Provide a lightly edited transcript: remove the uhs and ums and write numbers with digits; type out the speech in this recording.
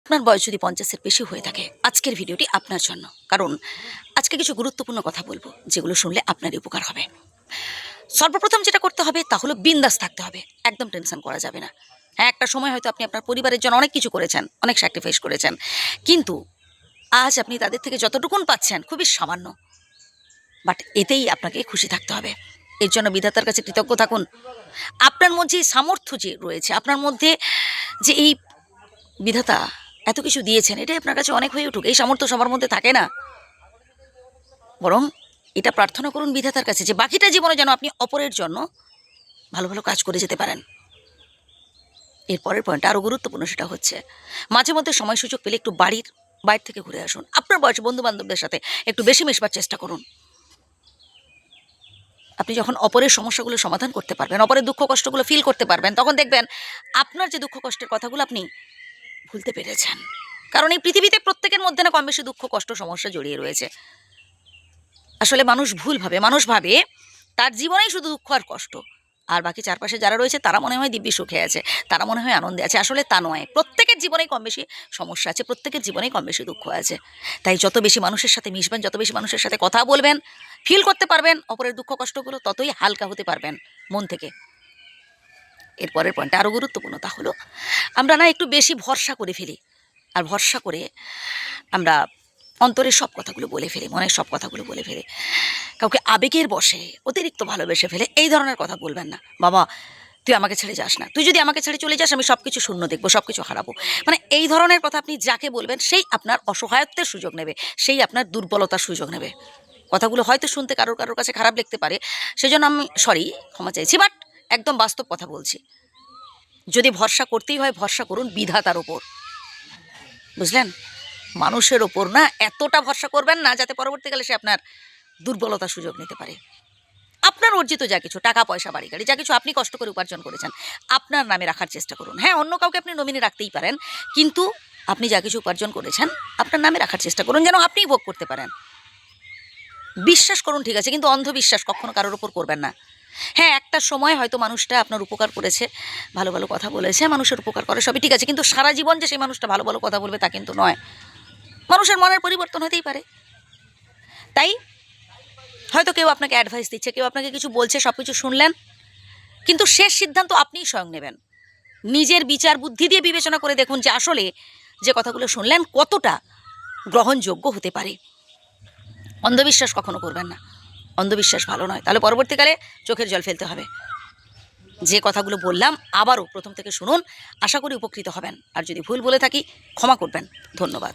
আপনার বয়স যদি 50-এর বেশি হয়ে থাকে আজকের ভিডিওটি আপনার জন্য। কারণ আজকে কিছু গুরুত্বপূর্ণ কথা বলবো যেগুলো শুনলে আপনারই উপকার হবে। সর্বপ্রথম যেটা করতে হবে তা হলো বিন্দাস থাকতে হবে, একদম টেনশন করা যাবে না। হ্যাঁ, একটা সময় হয়তো আপনি আপনার পরিবারের জন্য অনেক কিছু করেছেন, অনেক স্যাক্রিফাইস করেছেন, কিন্তু আজ আপনি তাদের থেকে যতটুকুন পাচ্ছেন খুবই সামান্য। বাট এতেই আপনাকে খুশি থাকতে হবে। এর জন্য বিধাতার কাছে কৃতজ্ঞ থাকুন। আপনার মধ্যে সামর্থ্য যে রয়েছে, আপনার মধ্যে যে এই বিধাতা এত কিছু দিয়েছেন, এটাই আপনার কাছে অনেক হয়ে উঠুক। এই সামর্থ্য সবার মধ্যে থাকে না, বরং এটা প্রার্থনা করুন বিধাতার কাছে যে বাকিটা জীবনে যেন আপনি অপরের জন্য ভালো ভালো কাজ করে যেতে পারেন। এরপরের পয়েন্টটা আরও গুরুত্বপূর্ণ, সেটা হচ্ছে মাঝে মধ্যে সময় সুযোগ পেলে একটু বাইরে থেকে ঘুরে আসুন। আপনার বয়স বন্ধু বান্ধবদের সাথে একটু বেশি মেশবার চেষ্টা করুন। আপনি যখন অপরের সমস্যাগুলো সমাধান করতে পারবেন, অপরের দুঃখ কষ্টগুলো ফিল করতে পারবেন, তখন দেখবেন আপনার যে দুঃখ কষ্টের কথাগুলো আপনি ভুলতে পেরেছেন। কারণ এই পৃথিবীতে প্রত্যেকের মধ্যে না কম বেশি দুঃখ কষ্ট সমস্যা জড়িয়ে রয়েছে। আসলে মানুষ ভুল ভাবে, মানুষ ভাবে তার জীবনেই শুধু দুঃখ আর কষ্ট, আর বাকি চারপাশে যারা রয়েছে তারা মনে হয় দিব্যি সুখে আছে, তারা মনে হয় আনন্দে আছে। আসলে তা নয়, প্রত্যেকের জীবনেই কম বেশি সমস্যা আছে, প্রত্যেকের জীবনেই কম বেশি দুঃখ আছে। তাই যত বেশি মানুষের সাথে মিশবেন, যত বেশি মানুষের সাথে কথা বলবেন, ফিল করতে পারবেন অপরের দুঃখ কষ্টগুলো, ততই হালকা হতে পারবেন মন থেকে। এরপরের পয়েন্টটা আরও গুরুত্বপূর্ণ, তা হলো আমরা না একটু বেশি ভরসা করে ফেলি, আর ভরসা করে আমরা অন্তরের সব কথাগুলো বলে ফেলি, মনের সব কথাগুলো বলে ফেলি। কাউকে আবেগের বশে অতিরিক্ত ভালোবেসে ফেলে এই ধরনের কথা বলবেন না। বাবা তুই আমাকে ছেড়ে যাস না, তুই যদি আমাকে ছেড়ে চলে যাস আমি সব কিছু শূন্য দেখবো, সব কিছু হারাবো। মানে এই ধরনের কথা আপনি যাকে বলবেন সেই আপনার অসহায়ত্বের সুযোগ নেবে, সেই আপনার দুর্বলতার সুযোগ নেবে। কথাগুলো হয়তো শুনতে কারোর কারোর কাছে খারাপ লাগতে পারে, সেজন্য আমি ক্ষমা চাইছি, বাট একদম বাস্তব কথা বলছি। যদি ভরসা করতেই হয়, ভরসা করুন বিধাতার ওপর, বুঝলেন? মানুষের ওপর না এতটা ভরসা করবেন না যাতে পরবর্তীকালে সে আপনার দুর্বলতার সুযোগ নিতে পারে। আপনার অর্জিত যা কিছু টাকা পয়সা বাড়ি গাড়ি যা কিছু আপনি কষ্ট করে উপার্জন করেছেন আপনার নামে রাখার চেষ্টা করুন। হ্যাঁ, অন্য কাউকে আপনি নমিনি রাখতেই পারেন, কিন্তু আপনি যা কিছু উপার্জন করেছেন আপনার নামে রাখার চেষ্টা করুন, যেন আপনিই ভোগ করতে পারেন। বিশ্বাস করুন ঠিক আছে, কিন্তু অন্ধবিশ্বাস কখনো কারোর ওপর করবেন না। হ্যাঁ, একটা সময় হয়তো মানুষটা আপনার উপকার করেছে, ভালো ভালো কথা বলেছে, মানুষের উপকার করে, সবই ঠিক আছে, কিন্তু সারা জীবন যে সেই মানুষটা ভালো ভালো কথা বলবে তা কিন্তু নয়। মানুষের মনের পরিবর্তন হতেই পারে। তাই হয়তো কেউ আপনাকে অ্যাডভাইস দিচ্ছে, কেউ আপনাকে কিছু বলছে, সব কিছু শুনলেন, কিন্তু শেষ সিদ্ধান্ত আপনিই স্বয়ং নেবেন। নিজের বিচার বুদ্ধি দিয়ে বিবেচনা করে দেখুন যে আসলে যে কথাগুলো শুনলেন কতটা গ্রহণযোগ্য হতে পারে। অন্ধবিশ্বাস কখনো করবেন না, অন্ধবিশ্বাস ভালো নয়, তাহলে পরবর্তীকালে চোখের জল ফেলতে হবে। যে কথাগুলো বললাম আবারও প্রথম থেকে শুনুন, আশা করি উপকৃত হবেন। আর যদি ভুল বলে থাকি ক্ষমা করবেন। ধন্যবাদ।